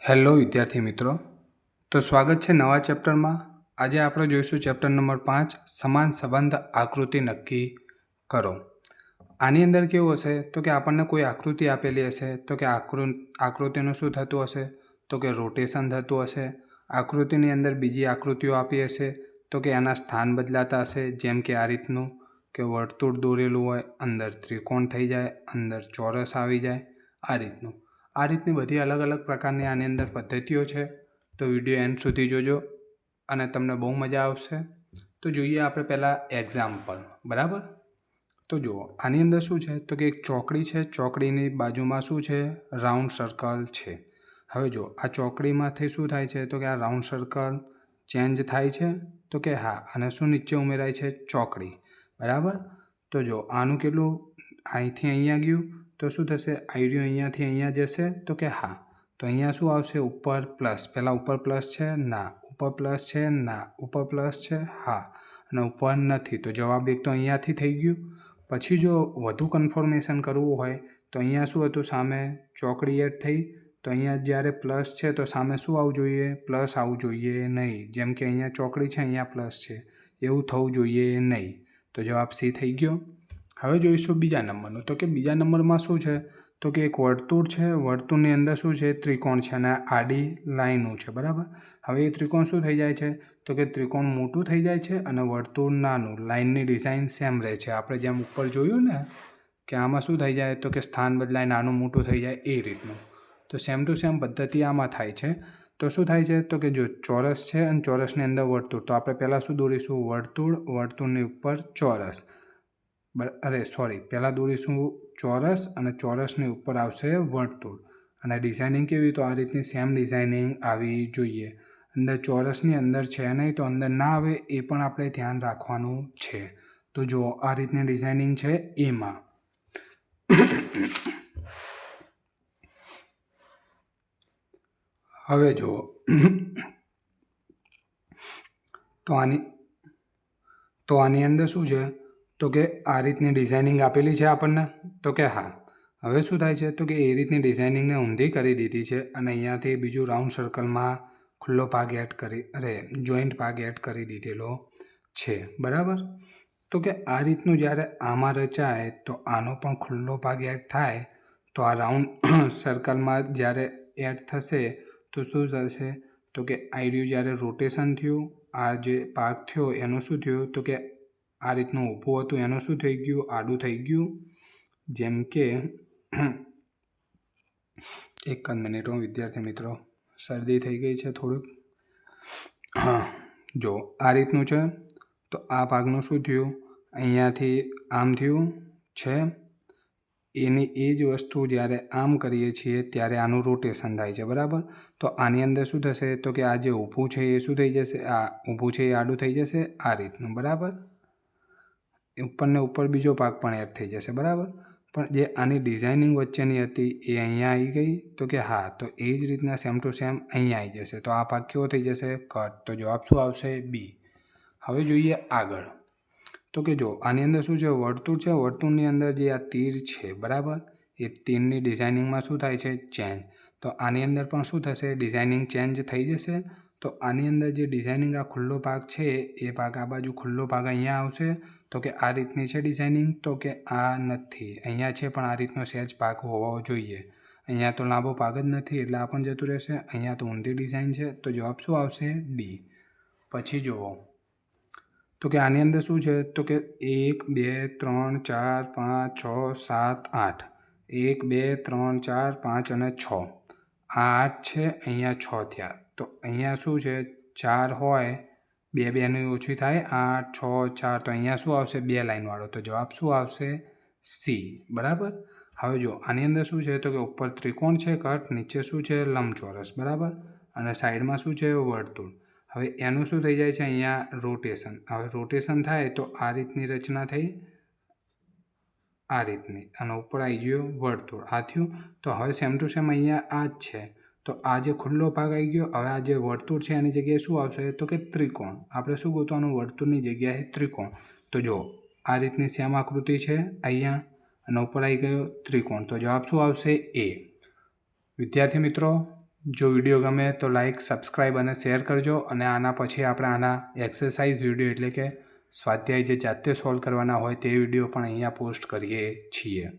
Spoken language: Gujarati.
હેલો વિદ્યાર્થી મિત્રો, તો સ્વાગત છે નવા ચેપ્ટરમાં. આજે આપણે જોઈશું ચેપ્ટર નંબર 5 સમાન સંબંધ આકૃતિ નક્કી કરો. આની અંદર કેવું હશે તો કે આપણને કોઈ આકૃતિ આપેલી હશે તો કે આકૃતિનું શું થતું હશે તો કે રોટેશન થતું હશે. આકૃતિની અંદર બીજી આકૃતિઓ આપી હશે તો કે એના સ્થાન બદલાતા હશે, જેમ કે આ રીતનું કે વર્તુળ દોરેલું હોય, અંદર ત્રિકોણ થઈ જાય, અંદર ચોરસ આવી જાય, આ રીતનું. આ રીતની બધી અલગ અલગ પ્રકારની આની અંદર પદ્ધતિઓ છે. તો વિડીયો એન્ડ સુધી જોજો અને તમને બહુ મજા આવશે. તો જોઈએ આપણે પહેલાં એક્ઝામ્પલ. બરાબર, તો જુઓ આની અંદર શું છે તો કે એક ચોકડી છે. ચોકડીની બાજુમાં શું છે? રાઉન્ડ સર્કલ છે. હવે જો આ ચોકડીમાંથી શું થાય છે તો કે આ રાઉન્ડ સર્કલ ચેન્જ થાય છે તો કે હા, અને શું નીચે ઉમેરાય છે? ચોકડી. બરાબર, તો જો આનું કેટલું અહીંથી અહીંયા ગયું તો શું થશે? આઈડિયો અહીંયાથી અહીંયા જશે તો કે હા, તો અહીંયા શું આવશે? ઉપર પ્લસ. પહેલાં ઉપર પ્લસ છે? ના. ઉપર પ્લસ છે? ના. ઉપર પ્લસ છે? હા. અને ઉપર નથી, તો જવાબ એક તો અહીંયાથી થઈ ગયું. પછી જો વધુ કન્ફર્મેશન કરવું હોય તો અહીંયા શું હતું? સામે ચોકડી એડ થઈ, તો અહીંયા જ્યારે પ્લસ છે તો સામે શું આવવું જોઈએ? પ્લસ આવવું જોઈએ નહીં. જેમ કે અહીંયા ચોકડી છે, અહીંયા પ્લસ છે, એવું થવું જોઈએ નહીં. તો જવાબ સી થઈ ગયો. હવે જોઈશું બીજા નંબરનું. તો કે બીજા નંબરમાં શું છે તો કે એક વર્તુળ છે. વર્તુળની અંદર શું છે? ત્રિકોણ છે અને આડી લાઈનો છે. બરાબર, હવે એ ત્રિકોણ શું થઈ જાય છે તો કે ત્રિકોણ મોટું થઈ જાય છે અને વર્તુળ નાનું. લાઇનની ડિઝાઇન સેમ રહે છે. આપણે જેમ ઉપર જોયું ને કે આમાં શું થઈ જાય તો કે સ્થાન બદલાય, નાનું મોટું થઈ જાય, એ રીતનું. તો સેમ ટુ સેમ પદ્ધતિ આમાં થાય છે. તો શું થાય છે તો કે જો ચોરસ છે અને ચોરસની અંદર વર્તુળ, તો આપણે પહેલાં શું દોરીશું? વર્તુળ. વર્તુળની ઉપર ચોરસ. પહેલાં દોરીશું ચોરસ અને ચોરસની ઉપર આવશે વર્તુળ. અને ડિઝાઇનિંગ કેવી? તો આ રીતની સેમ ડિઝાઇનિંગ આવી જોઈએ. અંદર ચોરસની અંદર છે નહીં તો અંદર ના આવે, એ પણ આપણે ધ્યાન રાખવાનું છે. તો જો આ રીતની ડિઝાઇનિંગ છે એમાં. હવે જુઓ તો આની અંદર શું છે તો કે આ રીતની ડિઝાઇનિંગ આપેલી છે આપણને તો કે હા. હવે શું થાય છે તો કે એ રીતની ડિઝાઇનિંગને ઊંધી કરી દીધી છે અને અહીંયાથી બીજું રાઉન્ડ સર્કલમાં ખુલ્લો ભાગ જોઈન્ટ ભાગ એડ કરી દીધેલો છે. બરાબર, તો કે આ રીતનું જ્યારે આમાં રચાય તો આનો પણ ખુલ્લો ભાગ એડ થાય, તો આ રાઉન્ડ સર્કલમાં જ્યારે એડ થશે તો શું થશે તો કે આઈડિયું જ્યારે રોટેશન થયું, આ જે ભાગ થયો એનું શું થયું તો કે આ રીતનું ઊભું હતું એનું શું થઈ ગયું? આડું થઈ ગયું. જેમ કે એક જ મિનિટ, વિદ્યાર્થી મિત્રો, શરદી થઈ ગઈ છે થોડુંક. હા, જો આ રીતનું છે તો આ ભાગનું શું થયું? અહીંયાથી આમ થયું છે. એની એ જ વસ્તુ જ્યારે આમ કરીએ છીએ ત્યારે આનું રોટેશન થાય છે. બરાબર, તો આની અંદર શું થશે તો કે આ જે ઊભું છે એ શું થઈ જશે? આ ઊભું છે એ આડું થઈ જશે, આ રીતનું. બરાબર, ઉપરને ઉપર બીજો ભાગ પણ એડ થઈ જશે. બરાબર, પણ જે આની ડિઝાઇનિંગ વચ્ચેની હતી એ અહીંયા આવી ગઈ તો કે હા, તો એ જ રીતના સેમ ટુ સેમ અહીંયા આવી જશે. તો આ ભાગ કેવો થઈ જશે? કટ. તો જવાબ શું આવશે? બી. હવે જોઈએ આગળ. તો કે જો આની અંદર શું છે? વર્તુળ છે. વર્તુળની અંદર જે આ તીર છે, બરાબર, એ તીરની ડિઝાઇનિંગમાં શું થાય છે? ચેન્જ. તો આની અંદર પણ શું થશે? ડિઝાઇનિંગ ચેન્જ થઈ જશે. તો આની અંદર જે ડિઝાઇનિંગ આ ખુલ્લો ભાગ છે એ ભાગ આ બાજુ ખુલ્લો ભાગ અહીંયા આવશે. તો કે આ રીતની છે ડિઝાઇનિંગ, તો કે આ નથી, અહીંયા છે પણ આ રીતનો સહેજ ભાગ હોવો જોઈએ. અહીંયા તો લાંબો ભાગ જ નથી એટલે આ પણ જતું રહેશે. અહીંયા તો ઊંધી ડિઝાઇન છે, તો જવાબ શું આવશે? ડી. પછી જુઓ તો કે આની અંદર શું છે તો કે 1 2 3 4 5 6 7 8, 1 2 3 4 5 અને 6. આ 8 છે, અહીંયા 6 થયા. તો અહીંયા શું છે? 4 હોય, 2 2ની ઓછી થાય, 8 6 4, તો અહીંયા શું આવશે? 2 લાઈનવાળો. તો જવાબ શું આવશે? સી. બરાબર, હવે જો આની અંદર શું છે તો કે ઉપર ત્રિકોણ છે કટ, નીચે શું છે? લંબચોરસ. બરાબર, અને સાઈડમાં શું છે? વર્તુળ. હવે એનું શું થઈ જાય છે? અહીંયા રોટેશન. હવે રોટેશન થાય તો આ રીતની રચના થઈ, આ રીતની, અને ઉપર આવી ગયો વર્તુળ. આ થયું. તો હવે સેમ ટુ સેમ અહીંયા આ જ છે. તો આ જે ખુલ્લો ભાગ આવી ગયો, હવે આ જે વર્તુળ છે એની જગ્યાએ શું આવશે તો કે ત્રિકોણ. આપણે શું ગોતવાનું? વર્તુળની જગ્યાએ ત્રિકોણ. તો જો આ રીતની સેમ આકૃતિ છે અહીંયા, અને ઉપર આવી ગયો ત્રિકોણ. તો જવાબ શું આવશે? એ. વિદ્યાર્થી મિત્રો, જો વિડીયો ગમે તો લાઈક, સબસ્ક્રાઈબ અને શેર કરજો. અને આના પછી આપણે આના એક્સરસાઇઝ વિડીયો એટલે કે સ્વાધ્યાય જે જાતે સોલ્વ કરવાના હોય તે વિડીયો પણ અહીંયા પોસ્ટ કરીએ છીએ.